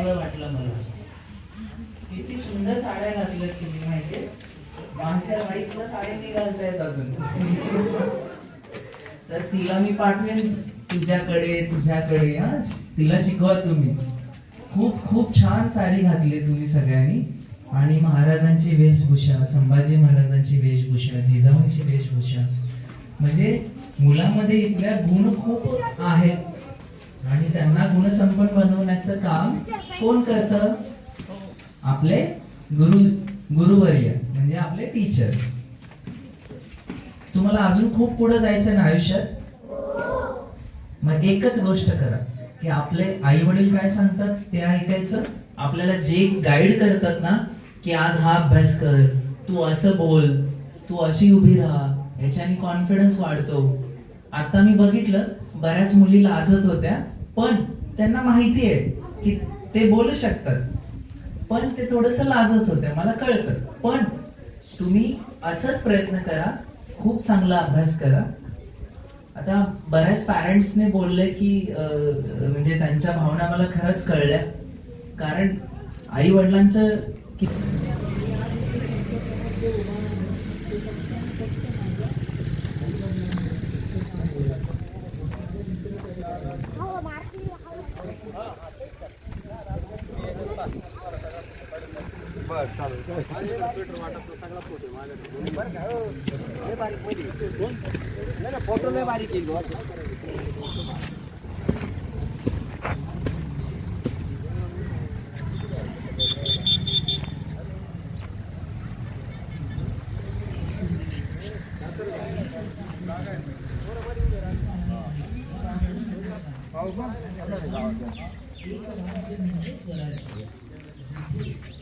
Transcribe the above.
चांगलं वाटलं मला. किती सुंदर साड्या घातल्यात तुम्ही माहितीये. माणसाला वाईटला साड्या नाही घालतायत अजून. तर तिला मी पाठवेन तुझ्याकडे हा, तिला शिकवा तुम्ही. खूप खूप छान साडी घातली तुम्ही सगळ्यांनी. आणि महाराजांची वेशभूषा, संभाजी महाराजांची वेशभूषा, जिजाऊंची वेशभूषा, म्हणजे मुलामध्ये इथल्या गुण खूप आहेत आणि त्यांना गुणसंपन्न बनवण्याचं काम कोण करतं? आपले गुरुवर्य म्हणजे आपले टीचर्स. तुम्हाला अजून खूप पुढे जायचं ना आयुष्यात. मग एकच गोष्ट करा की आपले आई वडील काय सांगतात ते ऐकायचं. आपल्याला जे गाईड करतात ना की आज हा अभ्यास कर, तू असं बोल, तू अशी उभी राहा, याच्याने कॉन्फिडन्स वाढतो. आता मी बघितलं बऱ्याच मुली लाजत होत्या, पण त्यांना माहिती आहे की ते बोलू शकतात, पण ते थोडस लाजत होत्या, मला कळतं. पण तुम्ही असंच प्रयत्न करा, खूप चांगला अभ्यास करा. आता बऱ्याच पॅरेंट्सने बोलले की म्हणजे त्यांच्या भावना मला खरंच कळल्या. कारण आई वडिलांचं फोटो लय बारीक केली. स्वराज्य